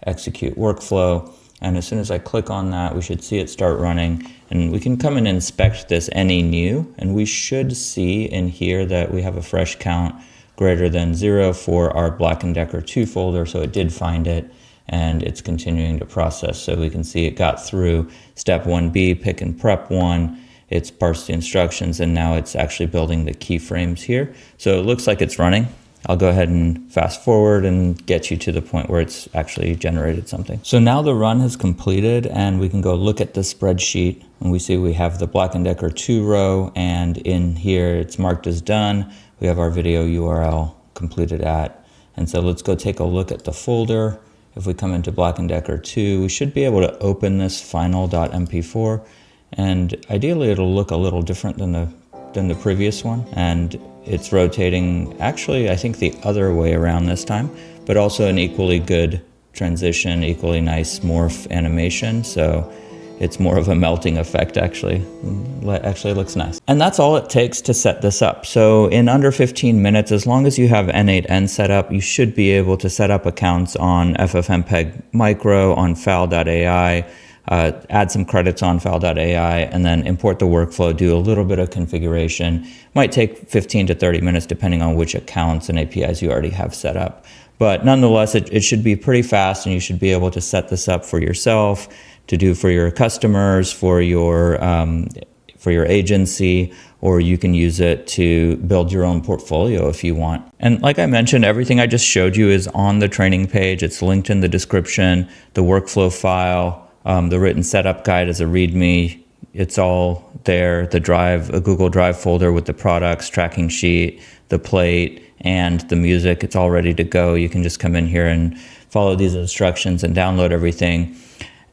execute workflow. And as soon as I click on that, we should see it start running. And we can come and inspect this any new, and we should see in here that we have a fresh count greater than 0 for our Black & Decker 2 folder. So it did find it, and it's continuing to process. So we can see it got through step 1B, pick and prep 1. It's parsed the instructions, and now it's actually building the keyframes here. So it looks like it's running. I'll go ahead and fast forward and get you to the point where it's actually generated something. So now the run has completed, and we can go look at the spreadsheet, and we see we have the Black & Decker 2 row, and in here it's marked as done. We have our video URL completed at. And so let's go take a look at the folder. If we come into Black & Decker 2, we should be able to open this final.mp4, and ideally it'll look a little different than the previous one. And it's rotating, actually, I think the other way around this time, but also an equally good transition, equally nice morph animation. So it's more of a melting effect, actually. Actually looks nice. And that's all it takes to set this up. So in under 15 minutes, as long as you have n8n set up, you should be able to set up accounts on ffmpeg micro, on fal.ai, add some credits on fal.ai, and then import the workflow, do a little bit of configuration. Might take 15 to 30 minutes depending on which accounts and APIs you already have set up. But nonetheless, it should be pretty fast, and you should be able to set this up for yourself, to do for your customers, for your agency, or you can use it to build your own portfolio if you want. And like I mentioned, everything I just showed you is on the training page. It's linked in the description, the workflow file, the written setup guide as a README. It's all there. The drive, a Google Drive folder with the products, tracking sheet, the plate, and the music. It's all ready to go. You can just come in here and follow these instructions and download everything.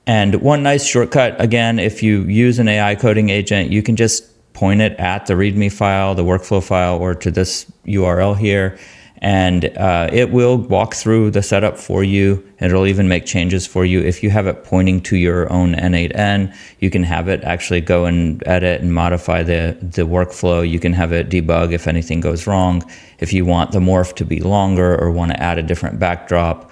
And one nice shortcut, again, if you use an AI coding agent, you can just point it at the README file, the workflow file, or to this URL here. And it will walk through the setup for you, and it'll even make changes for you. If you have it pointing to your own n8n, you can have it actually go and edit and modify the workflow. You can have it debug if anything goes wrong. If you want the morph to be longer or want to add a different backdrop,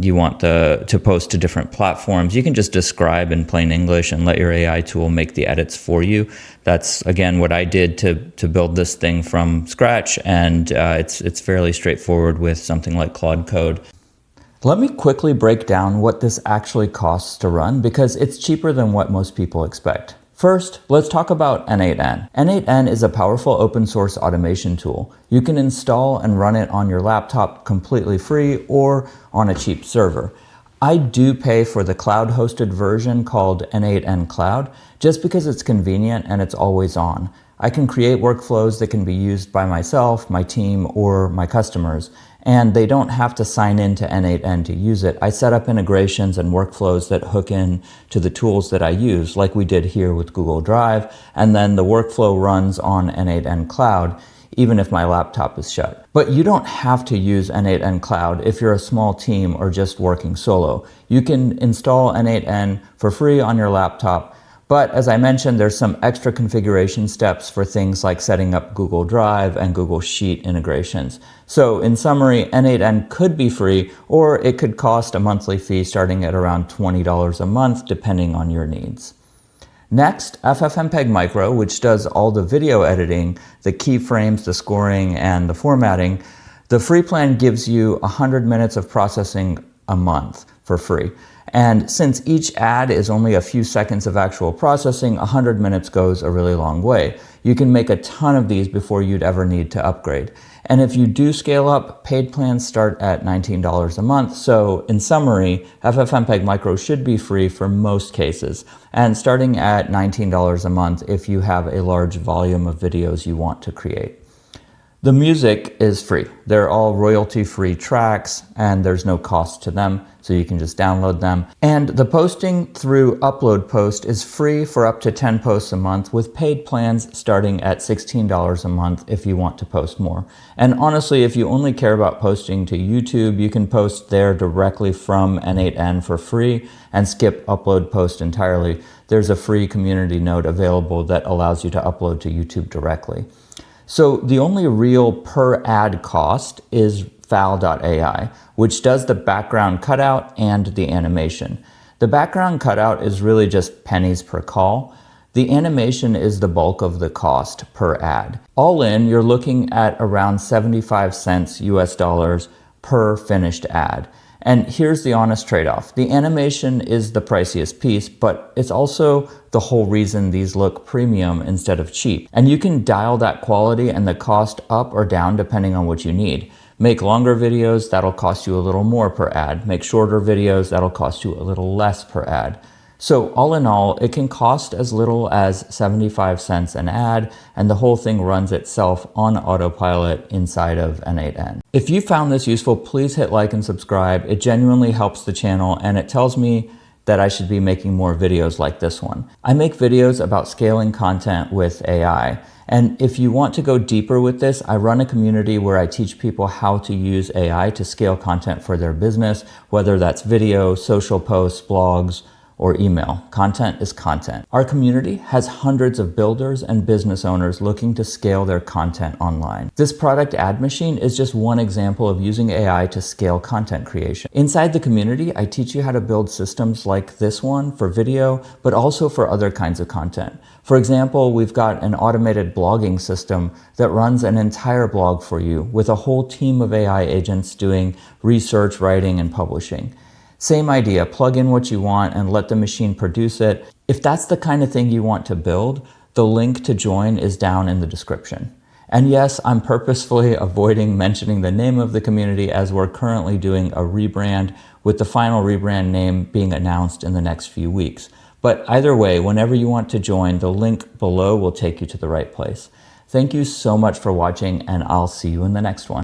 you want to post to different platforms, you can just describe in plain English and let your AI tool make the edits for you. That's, again, what I did to build this thing from scratch, and it's fairly straightforward with something like Claude Code. Let me quickly break down what this actually costs to run, because it's cheaper than what most people expect. First, let's talk about n8n. n8n is a powerful open source automation tool. You can install and run it on your laptop completely free or on a cheap server. I do pay for the cloud-hosted version called n8n Cloud, just because it's convenient and it's always on. I can create workflows that can be used by myself, my team, or my customers, and they don't have to sign in to n8n to use it. I set up integrations and workflows that hook in to the tools that I use, like we did here with Google Drive, and then the workflow runs on n8n Cloud, even if my laptop is shut. But you don't have to use n8n Cloud if you're a small team or just working solo. You can install n8n for free on your laptop, But as I mentioned, there's some extra configuration steps for things like setting up Google Drive and Google Sheet integrations. So in summary, n8n could be free, or it could cost a monthly fee starting at around $20 a month, depending on your needs. Next, ffmpeg Micro, which does all the video editing, the keyframes, the scoring, and the formatting. The free plan gives you 100 minutes of processing a month for free. And since each ad is only a few seconds of actual processing, 100 minutes goes a really long way. You can make a ton of these before you'd ever need to upgrade. And if you do scale up, paid plans start at $19 a month. So in summary, ffmpeg Micro should be free for most cases, and starting at $19 a month if you have a large volume of videos you want to create. The music is free. They're all royalty-free tracks, and there's no cost to them, so you can just download them. And the posting through Upload Post is free for up to 10 posts a month, with paid plans starting at $16 a month if you want to post more. And honestly, if you only care about posting to YouTube, you can post there directly from n8n for free and skip Upload Post entirely. There's a free community node available that allows you to upload to YouTube directly. So the only real per ad cost is fal.ai, which does the background cutout and the animation. The background cutout is really just pennies per call. The animation is the bulk of the cost per ad. All in, you're looking at around 75 cents US dollars per finished ad. And here's the honest trade-off. The animation is the priciest piece, but it's also the whole reason these look premium instead of cheap. And you can dial that quality and the cost up or down depending on what you need. Make longer videos, that'll cost you a little more per ad. Make shorter videos, that'll cost you a little less per ad. So all in all, it can cost as little as 75 cents an ad, and the whole thing runs itself on autopilot inside of n8n. If you found this useful, please hit like and subscribe. It genuinely helps the channel, and it tells me that I should be making more videos like this one. I make videos about scaling content with AI. And if you want to go deeper with this, I run a community where I teach people how to use AI to scale content for their business, whether that's video, social posts, blogs, or email. Content is content. Our community has hundreds of builders and business owners looking to scale their content online. This product ad machine is just one example of using AI to scale content creation. Inside the community, I teach you how to build systems like this one for video, but also for other kinds of content. For example, we've got an automated blogging system that runs an entire blog for you with a whole team of AI agents doing research, writing, and publishing. Same idea, plug in what you want and let the machine produce it. If that's the kind of thing you want to build, the link to join is down in the description. And yes, I'm purposefully avoiding mentioning the name of the community as we're currently doing a rebrand, with the final rebrand name being announced in the next few weeks. But either way, whenever you want to join, the link below will take you to the right place. Thank you so much for watching, and I'll see you in the next one.